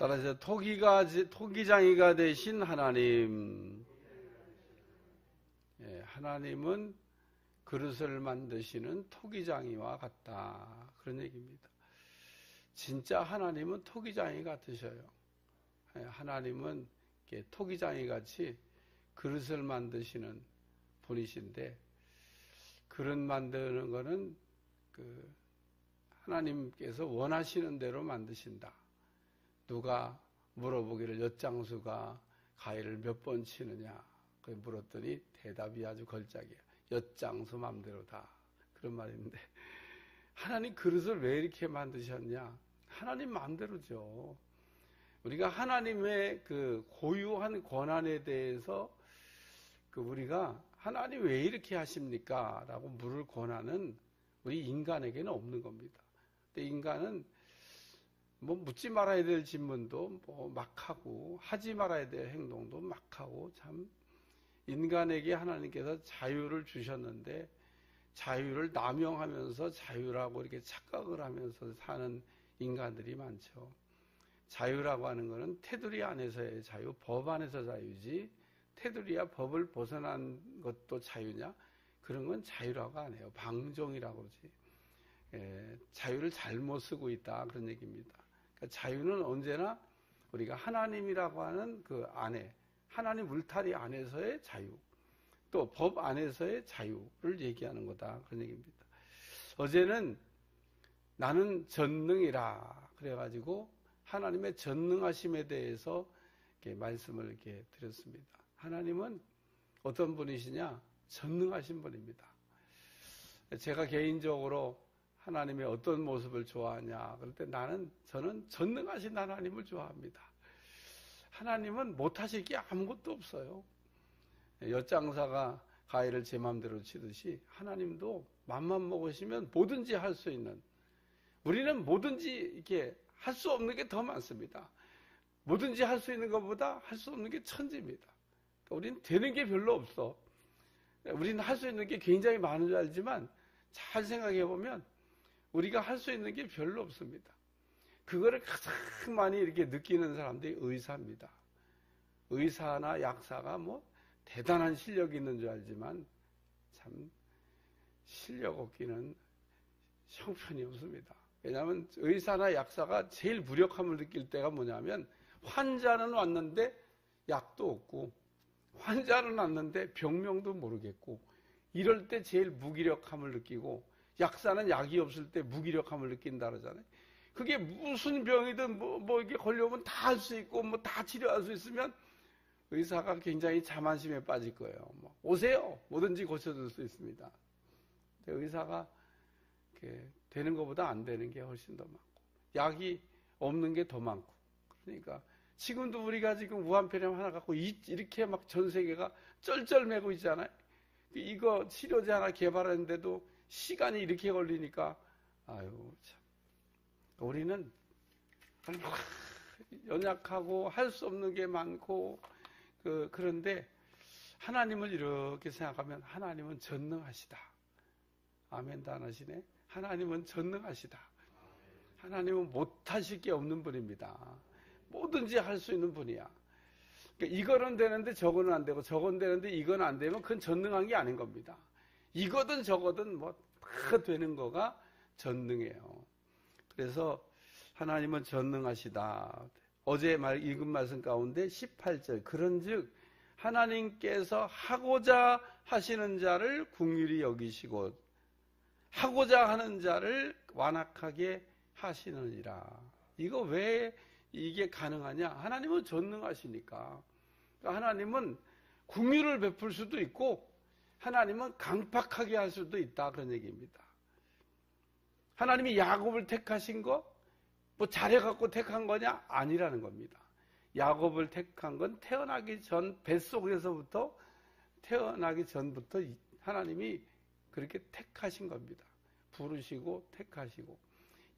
따라서 토기장이가 되신 하나님, 하나님은 그릇을 만드시는 토기장이와 같다, 그런 얘기입니다. 진짜 하나님은 토기장이 같으셔요. 하나님은 토기장이 같이 그릇을 만드시는 분이신데, 그릇 만드는 거는 하나님께서 원하시는 대로 만드신다. 누가 물어보기를 엿장수가 가위를 몇 번 치느냐 물었더니 대답이 아주 걸작이에요. 엿장수 맘대로다, 그런 말인데, 하나님 그릇을 왜 이렇게 만드셨냐? 하나님 마음대로죠. 우리가 하나님의 그 고유한 권한에 대해서 우리가 하나님 왜 이렇게 하십니까? 라고 물을 권한은 우리 인간에게는 없는 겁니다. 근데 인간은 묻지 말아야 될 질문도 막 하고, 하지 말아야 될 행동도 막 하고, 참 인간에게 하나님께서 자유를 주셨는데 자유를 남용하면서 자유라고 이렇게 착각을 하면서 사는 인간들이 많죠. 자유라고 하는 것은 테두리 안에서의 자유, 법 안에서 자유지, 테두리야 법을 벗어난 것도 자유냐? 그런 건 자유라고 안 해요. 방종이라고 그러지. 자유를 잘못 쓰고 있다, 그런 얘기입니다. 그러니까 자유는 언제나 우리가 하나님이라고 하는 그 안에, 하나님 울타리 안에서의 자유, 또 법 안에서의 자유를 얘기하는 거다, 그런 얘기입니다. 어제는 나는 전능이라 그래가지고 하나님의 전능하심에 대해서 이렇게 말씀을 이렇게 드렸습니다. 하나님은 어떤 분이시냐? 전능하신 분입니다. 제가 개인적으로 하나님의 어떤 모습을 좋아하냐? 그럴 때 저는 전능하신 하나님을 좋아합니다. 하나님은 못하실 게 아무것도 없어요. 엿장사가 가위를 제 마음대로 치듯이 하나님도 맘만 먹으시면 뭐든지 할 수 있는, 우리는 뭐든지 이렇게 할 수 없는 게 더 많습니다. 뭐든지 할 수 있는 것보다 할 수 없는 게 천지입니다. 그러니까 우리는 되는 게 별로 없어. 우리는 할 수 있는 게 굉장히 많은 줄 알지만 잘 생각해 보면 우리가 할 수 있는 게 별로 없습니다. 그거를 가장 많이 이렇게 느끼는 사람들이 의사입니다. 의사나 약사가 대단한 실력이 있는 줄 알지만 참 실력 없기는 형편이 없습니다. 왜냐하면 의사나 약사가 제일 무력함을 느낄 때가 뭐냐면, 환자는 왔는데 약도 없고, 환자는 왔는데 병명도 모르겠고, 이럴 때 제일 무기력함을 느끼고, 약사는 약이 없을 때 무기력함을 느낀다 그러잖아요. 그게 무슨 병이든 이렇게 걸려오면 다 할 수 있고 다 치료할 수 있으면 의사가 굉장히 자만심에 빠질 거예요. 오세요, 뭐든지 고쳐줄 수 있습니다. 근데 의사가 되는 것보다 안 되는 게 훨씬 더 많고, 약이 없는 게 더 많고, 그러니까 지금도 우리가 지금 우한폐렴 하나 갖고 이렇게 막 전 세계가 쩔쩔매고 있잖아요. 이거 치료제 하나 개발하는데도 시간이 이렇게 걸리니까, 아유 참, 우리는 연약하고 할 수 없는 게 많고, 그런데 하나님을 이렇게 생각하면 하나님은 전능하시다. 아멘도 안 하시네. 하나님은 전능하시다. 하나님은 못하실 게 없는 분입니다. 뭐든지 할 수 있는 분이야. 그러니까 이거는 되는데 저거는 안 되고, 저건 되는데 이건 안 되면 그건 전능한 게 아닌 겁니다. 이거든 저거든 다 되는 거가 전능해요. 그래서 하나님은 전능하시다. 어제 읽은 말씀 가운데 18절, 그런즉 하나님께서 하고자 하시는 자를 긍휼히 여기시고 하고자 하는 자를 완악하게 하시느니라. 이거 왜 이게 가능하냐? 하나님은 전능하시니까. 그러니까 하나님은 긍휼을 베풀 수도 있고 하나님은 강팍하게 할 수도 있다, 그런 얘기입니다. 하나님이 야곱을 택하신 거 잘해갖고 택한 거냐? 아니라는 겁니다. 야곱을 택한 건 태어나기 전, 뱃속에서부터 태어나기 전부터 하나님이 그렇게 택하신 겁니다. 부르시고 택하시고,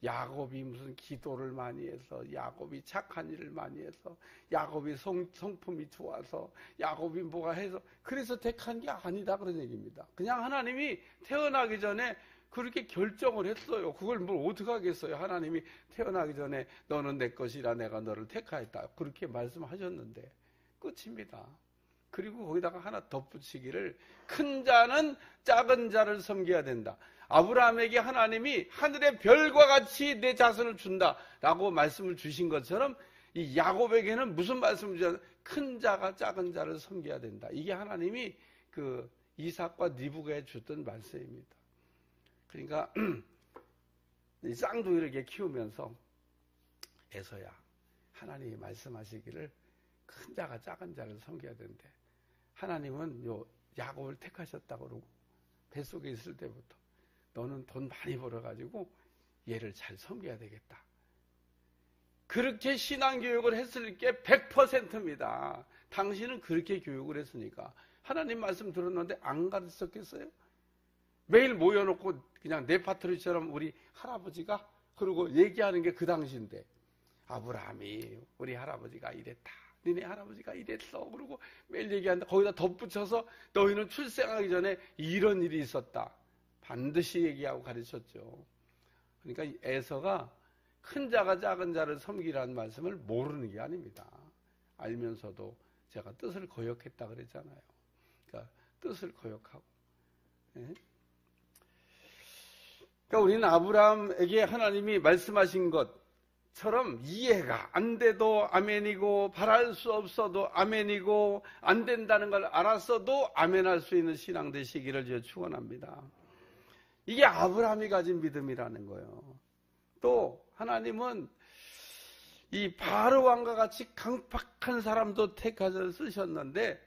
야곱이 무슨 기도를 많이 해서, 야곱이 착한 일을 많이 해서, 야곱이 성품이 좋아서, 야곱이 뭐가 해서 그래서 택한 게 아니다, 그런 얘기입니다. 그냥 하나님이 태어나기 전에 그렇게 결정을 했어요. 그걸 뭘 어떻게 하겠어요. 하나님이 태어나기 전에 너는 내 것이라 내가 너를 택하였다. 그렇게 말씀하셨는데 끝입니다. 그리고 거기다가 하나 덧붙이기를 큰 자는 작은 자를 섬겨야 된다. 아브라함에게 하나님이 하늘의 별과 같이 내 자손을 준다라고 말씀을 주신 것처럼 이 야곱에게는 무슨 말씀을 주셨냐? 큰 자가 작은 자를 섬겨야 된다. 이게 하나님이 그 이삭과 리브가에 줬던 말씀입니다. 그러니까 이 쌍둥이를 키우면서 에서야 하나님이 말씀하시기를 큰 자가 작은 자를 섬겨야 된대. 하나님은 요 야곱을 택하셨다고 그러고 뱃속에 있을 때부터 너는 돈 많이 벌어가지고 얘를 잘 섬겨야 되겠다. 그렇게 신앙교육을 했을 게 100%입니다. 당신은 그렇게 교육을 했으니까. 하나님 말씀 들었는데 안 가르쳤겠어요? 매일 모여놓고 그냥 네파트리처럼 우리 할아버지가 그러고 얘기하는 게 그 당시인데 아브라함이 우리 할아버지가 이랬다. 니네 할아버지가 이랬어. 그러고 매일 얘기하는데 거기다 덧붙여서 너희는 출생하기 전에 이런 일이 있었다. 반드시 얘기하고 가르쳤죠. 그러니까 에서가 큰 자가 작은 자를 섬기라는 말씀을 모르는 게 아닙니다. 알면서도 제가 뜻을 거역했다 그랬잖아요. 그러니까 뜻을 거역하고. 예? 그러니까 우리는 아브라함에게 하나님이 말씀하신 것처럼 이해가 안 돼도 아멘이고 바랄 수 없어도 아멘이고 안 된다는 걸 알았어도 아멘할 수 있는 신앙 되시기를 제가 축원합니다. 이게 아브라함이 가진 믿음이라는 거예요. 또 하나님은 이 바로 왕과 같이 강팍한 사람도 택하셔서 쓰셨는데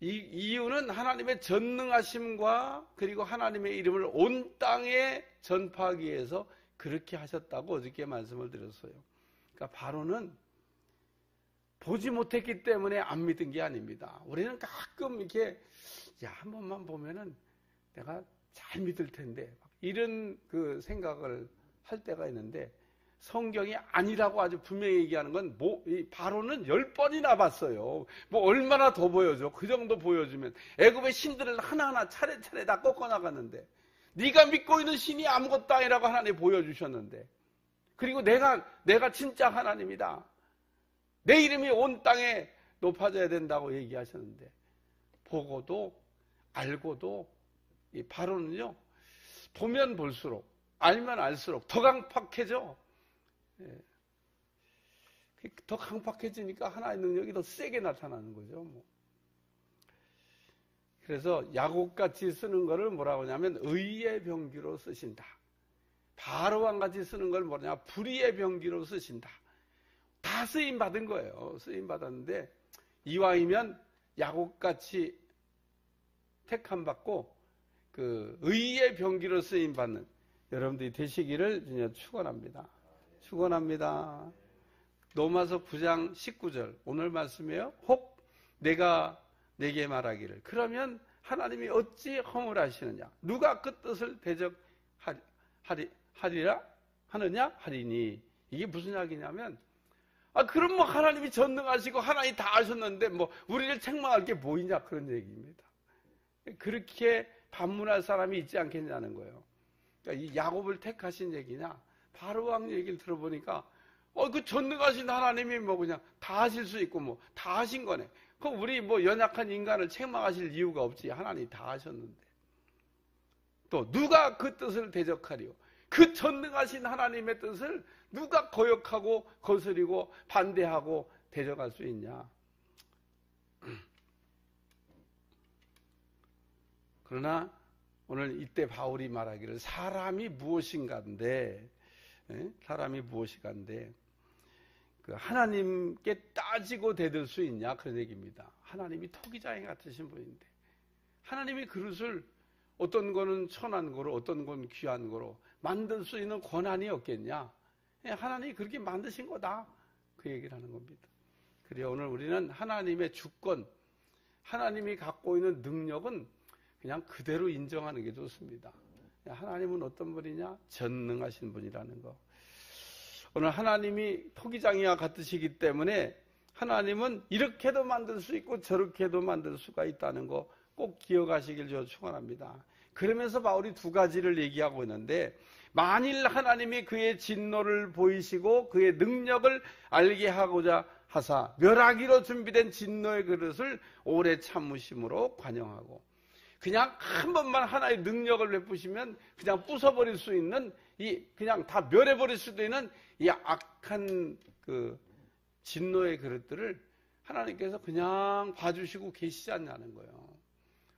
이 이유는 하나님의 전능하심과 그리고 하나님의 이름을 온 땅에 전파하기 위해서 그렇게 하셨다고 어저께 말씀을 드렸어요. 그러니까 바로는 보지 못했기 때문에 안 믿은 게 아닙니다. 우리는 가끔 이렇게 한 번만 보면은 내가 잘 믿을 텐데 이런 그 생각을 할 때가 있는데 성경이 아니라고 아주 분명히 얘기하는 건 이 바로는 10번이나 봤어요. 뭐 얼마나 더 보여줘. 그 정도 보여주면 애굽의 신들을 하나하나 차례차례 다 꺾어 나갔는데 네가 믿고 있는 신이 아무것도 아니라고 하나님 보여주셨는데 그리고 내가 진짜 하나님이다. 내 이름이 온 땅에 높아져야 된다고 얘기하셨는데 보고도 알고도 이 바로는요 보면 볼수록 알면 알수록 더 강팍해져. 더 강팍해지니까 하나의 능력이 더 세게 나타나는 거죠. 그래서 야곱같이 쓰는 거를 뭐라고 하냐면 의의 병기로 쓰신다. 바로왕같이 쓰는 걸 뭐냐 불의의 병기로 쓰신다. 다 쓰임받은 거예요. 쓰임받았는데 이왕이면 야곱같이 택함받고 그 의의 병기로 쓰임받는 여러분들이 되시기를 축원합니다. 축원합니다. 로마서 9장 19절 오늘 말씀이에요. 혹 내가 내게 말하기를 그러면 하나님이 어찌 허물하시느냐 누가 그 뜻을 대적하리라 하느냐 하리니 이게 무슨 이야기냐면 그럼 뭐 하나님이 전능하시고 하나님이 다 아셨는데 뭐 우리를 책망할 게 뭐이냐 그런 얘기입니다. 그렇게 반문할 사람이 있지 않겠냐는 거예요. 그러니까 이 야곱을 택하신 얘기냐 바로왕 얘기를 들어보니까 그 전능하신 하나님이 뭐 그냥 다 하실 수 있고 뭐 다 하신 거네. 그럼 우리 뭐 연약한 인간을 책망하실 이유가 없지. 하나님이 다 하셨는데. 또 누가 그 뜻을 대적하리요? 그 전능하신 하나님의 뜻을 누가 거역하고 거스리고 반대하고 대적할 수 있냐? 그러나 오늘 이때 바울이 말하기를 사람이 무엇인가인데 사람이 무엇인가인데 그 하나님께 따지고 대들 수 있냐 그런 얘기입니다. 하나님이 토기장애 같으신 분인데 하나님이 그릇을 어떤 거는 천한 거로 어떤 건 귀한 거로 만들 수 있는 권한이 없겠냐. 하나님이 그렇게 만드신 거다 그 얘기를 하는 겁니다. 그래요 오늘 우리는 하나님의 주권 하나님이 갖고 있는 능력은 그냥 그대로 인정하는 게 좋습니다. 하나님은 어떤 분이냐? 전능하신 분이라는 거. 오늘 하나님이 토기장이와 같으시기 때문에 하나님은 이렇게도 만들 수 있고 저렇게도 만들 수가 있다는 거 꼭 기억하시길 저 축원합니다. 그러면서 바울이 두 가지를 얘기하고 있는데, 만일 하나님이 그의 진노를 보이시고 그의 능력을 알게 하고자 하사 멸하기로 준비된 진노의 그릇을 오래 참으심으로 관용하고, 그냥 한 번만 하나의 능력을 베푸시면 그냥 부숴버릴 수 있는, 그냥 다 멸해버릴 수도 있는 이 악한 그 진노의 그릇들을 하나님께서 그냥 봐주시고 계시지 않냐는 거예요.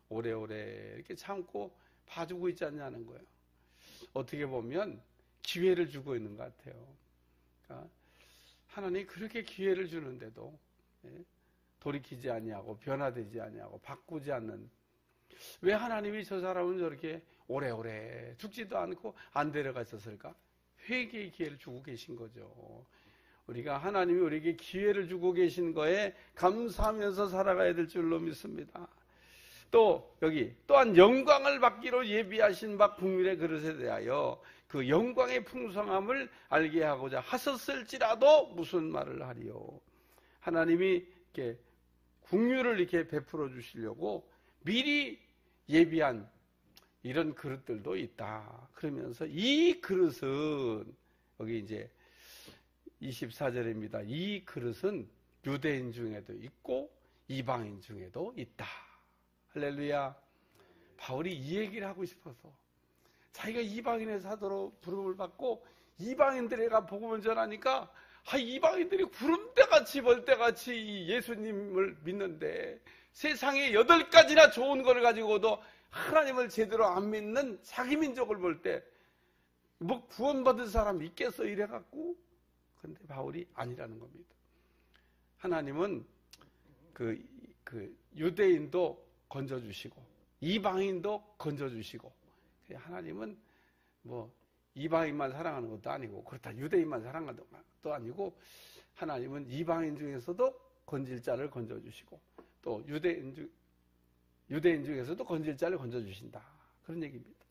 오래오래 이렇게 참고 봐주고 있지 않냐는 거예요. 어떻게 보면 기회를 주고 있는 것 같아요. 그러니까 하나님이 그렇게 기회를 주는데도 돌이키지 아니하고 변화되지 아니하고 바꾸지 않는, 왜 하나님이 저 사람은 저렇게 오래오래 죽지도 않고 안 데려갔었을까? 회개의 기회를 주고 계신 거죠. 우리가 하나님이 우리에게 기회를 주고 계신 거에 감사하면서 살아가야 될 줄로 믿습니다. 또 여기 또한 영광을 받기로 예비하신 바 국민의 그릇에 대하여 그 영광의 풍성함을 알게 하고자 하셨을지라도 무슨 말을 하리요. 하나님이 이렇게 국류를 이렇게 베풀어 주시려고 미리 예비한 이런 그릇들도 있다. 그러면서 이 그릇은, 여기 이제 24절입니다. 이 그릇은 유대인 중에도 있고 이방인 중에도 있다. 할렐루야. 바울이 이 얘기를 하고 싶어서, 자기가 이방인의 사도로 부름을 받고 이방인들에게 복음을 전하니까 이방인들이 구름대같이 벌떼같이 예수님을 믿는데 세상에 8가지나 좋은 걸 가지고도 하나님을 제대로 안 믿는 자기 민족을 볼 때 뭐 구원받은 사람 있겠어 이래갖고. 그런데 바울이 아니라는 겁니다. 하나님은 그 유대인도 건져주시고 이방인도 건져주시고, 하나님은 뭐 이방인만 사랑하는 것도 아니고 그렇다 유대인만 사랑하는 것도 아니고, 하나님은 이방인 중에서도 건질 자를 건져주시고 또 유대인 중에서도 건질 자를 건져주신다. 그런 얘기입니다.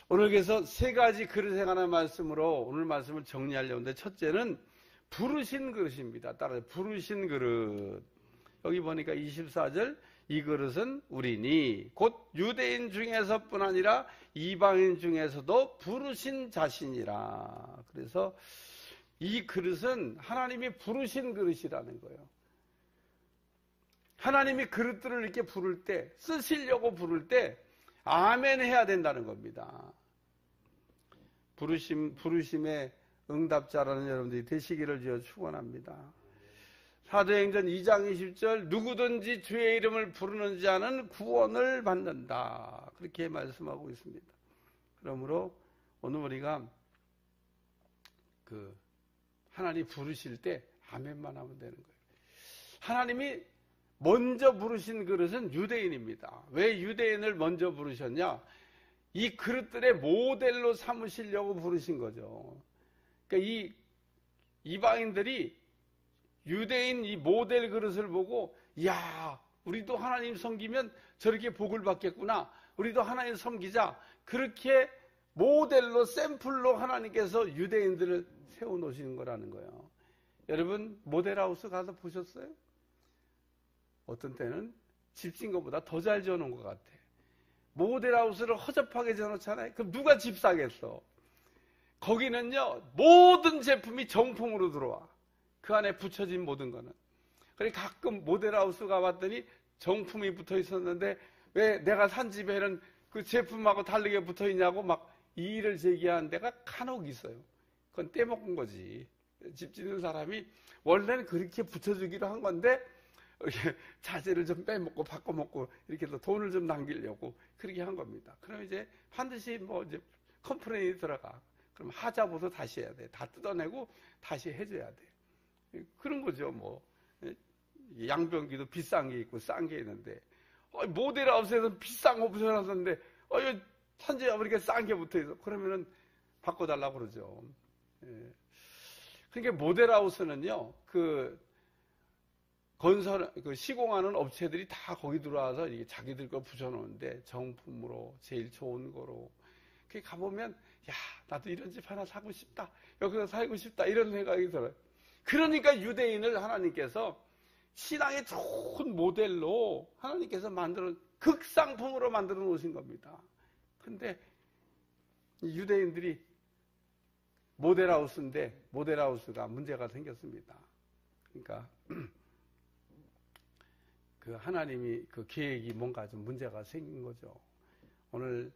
오늘 그래서 3가지 그릇에 관한 말씀으로 오늘 말씀을 정리하려는데, 첫째는 부르신 그릇입니다. 따라서 부르신 그릇. 여기 보니까 24절, 이 그릇은 우리니 곧 유대인 중에서뿐 아니라 이방인 중에서도 부르신 자신이라. 그래서 이 그릇은 하나님이 부르신 그릇이라는 거예요. 하나님이 그릇들을 이렇게 부를 때, 쓰시려고 부를 때 아멘 해야 된다는 겁니다. 부르심의 응답자라는 여러분들이 되시기를 주여 축원합니다. 사도행전 2장 20절, 누구든지 주의 이름을 부르는 자는 구원을 받는다. 그렇게 말씀하고 있습니다. 그러므로 오늘 우리가 하나님 부르실 때 아멘만 하면 되는 거예요. 하나님이 먼저 부르신 그릇은 유대인입니다. 왜 유대인을 먼저 부르셨냐? 이 그릇들의 모델로 삼으시려고 부르신 거죠. 그러니까 이 이방인들이 유대인 이 모델 그릇을 보고, 이야, 우리도 하나님 섬기면 저렇게 복을 받겠구나, 우리도 하나님 섬기자, 그렇게 모델로 샘플로 하나님께서 유대인들을 세워놓으시는 거라는 거예요. 여러분 모델하우스 가서 보셨어요? 어떤 때는 집진 것보다 더 잘 지어놓은 것 같아. 모델하우스를 허접하게 지어놓잖아요. 그럼 누가 집 사겠어? 거기는요, 모든 제품이 정품으로 들어와. 그 안에 붙여진 모든 거는. 그래 가끔 모델하우스 가봤더니 정품이 붙어 있었는데 왜 내가 산 집에는 그 제품하고 다르게 붙어 있냐고 막 이의를 제기하는 데가 간혹 있어요. 그건 떼먹은 거지. 집 짓는 사람이 원래는 그렇게 붙여주기로 한 건데 이렇게 자재를 좀 빼먹고 바꿔먹고 이렇게 해서 돈을 좀 남기려고 그렇게 한 겁니다. 그럼 이제 반드시 뭐 이제 컴플레인이 들어가. 그럼 하자부터 다시 해야 돼. 다 뜯어내고 다시 해줘야 돼. 그런 거죠. 뭐 양변기도 비싼 게 있고 싼 게 있는데 모델하우스에서 비싼 거 붙여놨었는데 산지에 이렇게 싼 게 붙어있어. 그러면은 바꿔달라고 그러죠. 예. 그러니까 모델하우스는요, 시공하는 업체들이 다 거기 들어와서 이게 자기들 거 붙여놓는데 정품으로 제일 좋은 거로. 그게 가보면, 야, 나도 이런 집 하나 사고 싶다. 여기서 살고 싶다. 이런 생각이 들어요. 그러니까 유대인을 하나님께서 신앙의 좋은 모델로 하나님께서 만들어 극상품으로 만들어 놓으신 겁니다. 근데 유대인들이 모델하우스인데 모델하우스가 문제가 생겼습니다. 그러니까 그 하나님이 그 계획이 뭔가 좀 문제가 생긴 거죠. 오늘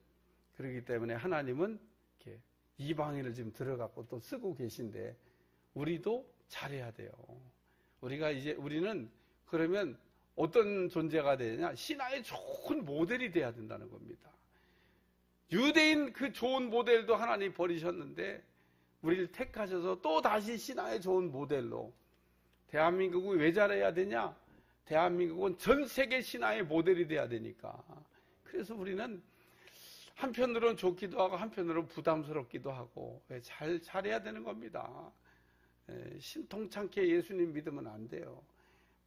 그렇기 때문에 하나님은 이렇게 이방인을 지금 들어갖고 또 쓰고 계신데 우리도 잘해야 돼요. 우리는 그러면 어떤 존재가 되냐? 신앙의 좋은 모델이 돼야 된다는 겁니다. 유대인 그 좋은 모델도 하나님이 버리셨는데 우리를 택하셔서 또 다시 신앙의 좋은 모델로 대한민국이 왜 잘해야 되냐? 대한민국은 전 세계 신앙의 모델이 돼야 되니까. 그래서 우리는 한편으로는 좋기도 하고 한편으로는 부담스럽기도 하고 잘해야 되는 겁니다. 신통찮게 예수님 믿으면 안 돼요.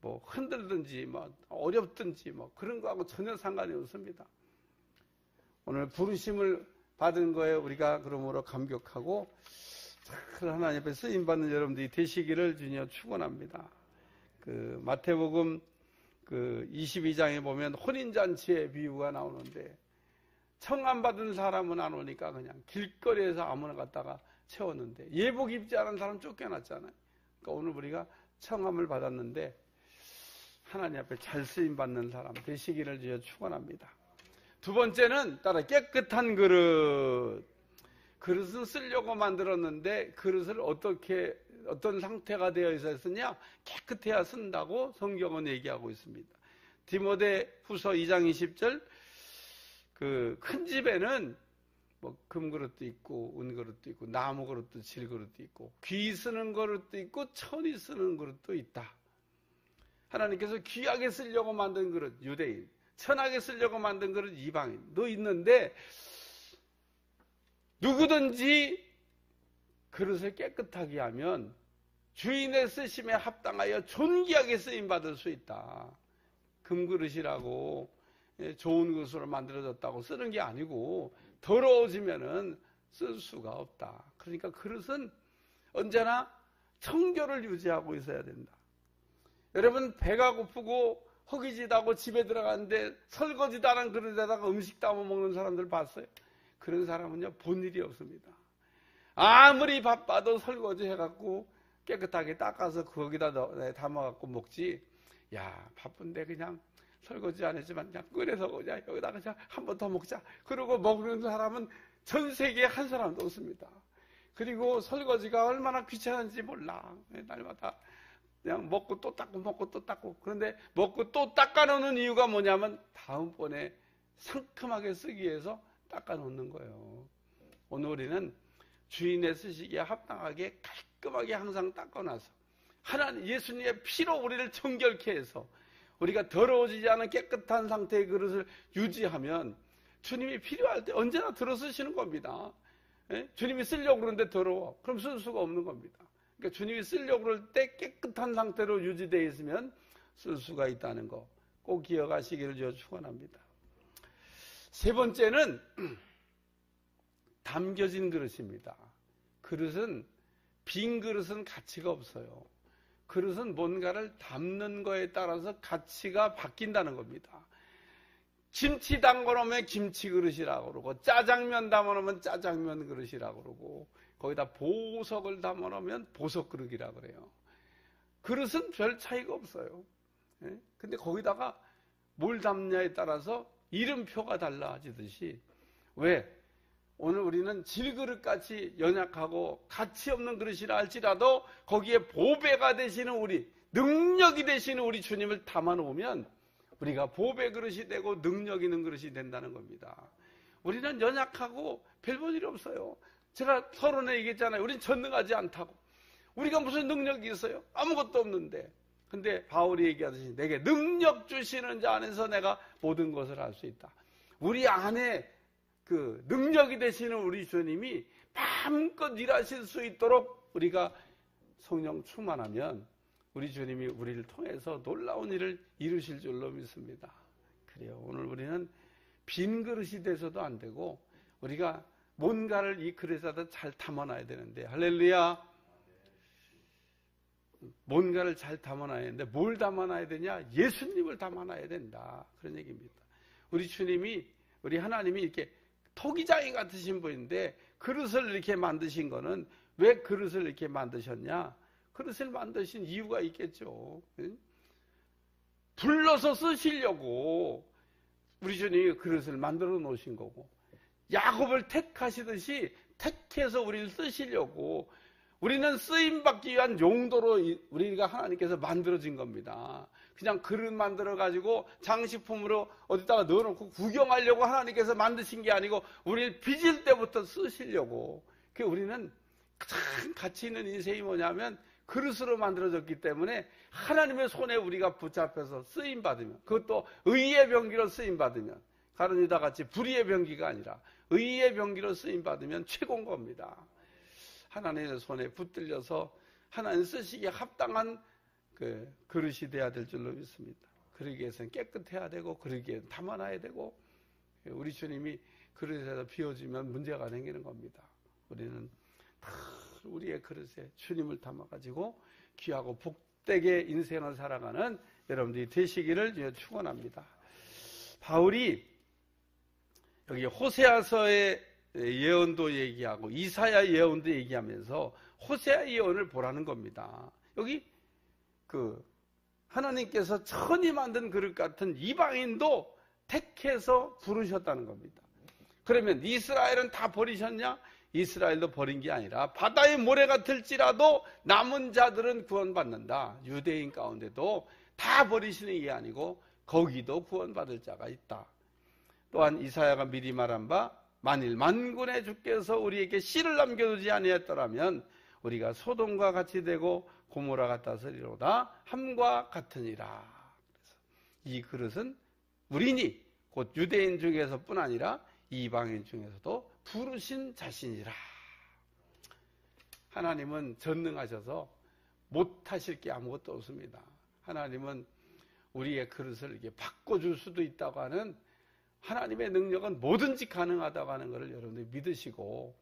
뭐 흔들든지 뭐 어렵든지 뭐 그런 거하고 전혀 상관이 없습니다. 오늘 부르심을 받은 거에 우리가 그러므로 감격하고 하나님 앞에 쓰임받는 여러분들이 되시기를 주님 축원합니다. 그 마태복음 그 22장에 보면 혼인잔치의 비유가 나오는데 청함 받은 사람은 안 오니까 그냥 길거리에서 아무나 갔다가 채웠는데 예복 입지 않은 사람 쫓겨났잖아요. 그러니까 오늘 우리가 청함을 받았는데 하나님 앞에 잘 쓰임 받는 사람 되시기를 주여 축원합니다. 두 번째는 따라 깨끗한 그릇. 그릇은 쓰려고 만들었는데 그릇을 어떤 상태가 되어 있었느냐? 깨끗해야 쓴다고 성경은 얘기하고 있습니다. 디모데후서 2장 20절 그 큰 집에는 뭐 금그릇도 있고 은그릇도 있고 나무 그릇도 질그릇도 있고 귀 쓰는 그릇도 있고 천이 쓰는 그릇도 있다. 하나님께서 귀하게 쓰려고 만든 그릇 유대인, 천하게 쓰려고 만든 그릇 이방인도 있는데 누구든지 그릇을 깨끗하게 하면 주인의 쓰심에 합당하여 존귀하게 쓰임받을 수 있다. 금그릇이라고 좋은 그릇으로 만들어졌다고 쓰는 게 아니고 더러워지면은 쓸 수가 없다. 그러니까 그릇은 언제나 청결을 유지하고 있어야 된다. 여러분 배가 고프고 허기지다고 집에 들어갔는데 설거지도 안 한 그릇에다가 음식 담아 먹는 사람들 봤어요? 그런 사람은요 본 일이 없습니다. 아무리 바빠도 설거지 해갖고 깨끗하게 닦아서 거기다 담아갖고 먹지. 야 바쁜데 그냥 설거지 안 했지만 그냥 끓여서 그냥 여기다가 그냥 한 번 더 먹자. 그러고 먹는 사람은 전 세계에 한 사람도 없습니다. 그리고 설거지가 얼마나 귀찮은지 몰라. 날마다 그냥 먹고 또 닦고 먹고 또 닦고. 그런데 먹고 또 닦아놓는 이유가 뭐냐면 다음번에 상큼하게 쓰기 위해서 닦아놓는 거예요. 오늘 우리는 주인의 쓰시기에 합당하게 깔끔하게 항상 닦아놔서 하나님 예수님의 피로 우리를 정결케 해서 우리가 더러워지지 않은 깨끗한 상태의 그릇을 유지하면 주님이 필요할 때 언제나 들어쓰시는 겁니다. 주님이 쓰려고 그러는데 더러워. 그럼 쓸 수가 없는 겁니다. 그러니까 주님이 쓰려고 그럴 때 깨끗한 상태로 유지되어 있으면 쓸 수가 있다는 거 꼭 기억하시기를 저 축원합니다. 세 번째는 담겨진 그릇입니다. 그릇은 빈 그릇은 가치가 없어요. 그릇은 뭔가를 담는 거에 따라서 가치가 바뀐다는 겁니다. 김치 담궈놓으면 김치 그릇이라고 그러고 짜장면 담궈놓으면 짜장면 그릇이라고 그러고 거기다 보석을 담아놓으면 보석 그릇이라고 그래요. 그릇은 별 차이가 없어요. 근데 거기다가 뭘 담냐에 따라서 이름표가 달라지듯이 왜? 오늘 우리는 질그릇같이 연약하고 가치 없는 그릇이라 할지라도 거기에 보배가 되시는 우리, 능력이 되시는 우리 주님을 담아놓으면 우리가 보배 그릇이 되고 능력 있는 그릇이 된다는 겁니다. 우리는 연약하고 별 볼 일이 없어요. 제가 서론에 얘기했잖아요. 우린 전능하지 않다고. 우리가 무슨 능력이 있어요? 아무것도 없는데. 근데 바울이 얘기하듯이 내게 능력 주시는 자 안에서 내가 모든 것을 할 수 있다. 우리 안에 그 능력이 되시는 우리 주님이 마음껏 일하실 수 있도록 우리가 성령 충만하면 우리 주님이 우리를 통해서 놀라운 일을 이루실 줄로 믿습니다. 그래요. 오늘 우리는 빈 그릇이 돼서도 안 되고 우리가 뭔가를 이 그릇에다 잘 담아놔야 되는데 할렐루야. 뭔가를 잘 담아놔야 되는데 뭘 담아놔야 되냐? 예수님을 담아놔야 된다. 그런 얘기입니다. 우리 주님이, 우리 하나님이 이렇게 토기장이 같으신 분인데 그릇을 이렇게 만드신 거는 왜 그릇을 이렇게 만드셨냐? 그릇을 만드신 이유가 있겠죠. 불러서 쓰시려고 우리 주님이 그릇을 만들어 놓으신 거고, 야곱을 택하시듯이 택해서 우리를 쓰시려고, 우리는 쓰임받기 위한 용도로 우리가 하나님께서 만들어진 겁니다. 그냥 그릇 만들어가지고 장식품으로 어디다가 넣어놓고 구경하려고 하나님께서 만드신 게 아니고 우리를 빚을 때부터 쓰시려고. 우리는 가장 가치 있는 인생이 뭐냐면 그릇으로 만들어졌기 때문에 하나님의 손에 우리가 붙잡혀서 쓰임받으면, 그것도 의의 병기로 쓰임받으면, 가룟 유다 같이 불의의 병기가 아니라 의의 병기로 쓰임받으면 최고인 겁니다. 하나님의 손에 붙들려서 하나님 쓰시기에 합당한 그 그릇이 돼야 될 줄로 믿습니다. 그러기 위해서는 깨끗해야 되고, 그러기 위해서는 담아놔야 되고, 우리 주님이 그릇에서 비워지면 문제가 생기는 겁니다. 우리는 다 우리의 그릇에 주님을 담아가지고 귀하고 복되게 인생을 살아가는 여러분들이 되시기를 축원합니다. 바울이 여기 호세아서의 예언도 얘기하고 이사야 예언도 얘기하면서 호세아 예언을 보라는 겁니다. 여기 하나님께서 천히 만든 그릇 같은 이방인도 택해서 부르셨다는 겁니다. 그러면 이스라엘은 다 버리셨냐? 이스라엘도 버린 게 아니라 바다의 모래가 들지라도 남은 자들은 구원받는다. 유대인 가운데도 다 버리시는 게 아니고 거기도 구원받을 자가 있다. 또한 이사야가 미리 말한 바, 만일 만군의 주께서 우리에게 씨를 남겨두지 아니했더라면 우리가 소돔과 같이 되고 고모라 같았으리로다 함과 같으니라. 그래서 이 그릇은 우리니 곧 유대인 중에서뿐 아니라 이방인 중에서도 부르신 자신이라. 하나님은 전능하셔서 못하실 게 아무것도 없습니다. 하나님은 우리의 그릇을 이렇게 바꿔줄 수도 있다고 하는 하나님의 능력은 뭐든지 가능하다고 하는 것을 여러분들이 믿으시고,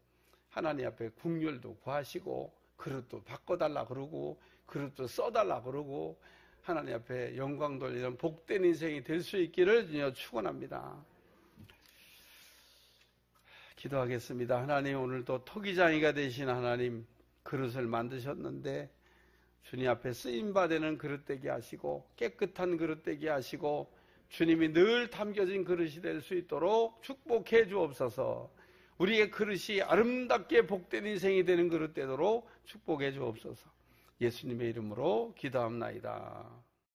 하나님 앞에 국률도 구하시고, 그릇도 바꿔달라 그러고, 그릇도 써달라 그러고, 하나님 앞에 영광 돌리는 복된 인생이 될 수 있기를 축원합니다. 기도하겠습니다. 하나님, 오늘도 토기장이가 되신 하나님, 그릇을 만드셨는데 주님 앞에 쓰임받는 그릇 되게 하시고 깨끗한 그릇 되게 하시고 주님이 늘 담겨진 그릇이 될 수 있도록 축복해 주옵소서. 우리의 그릇이 아름답게 복된 인생이 되는 그릇 되도록 축복해 주옵소서. 예수님의 이름으로 기도합나이다.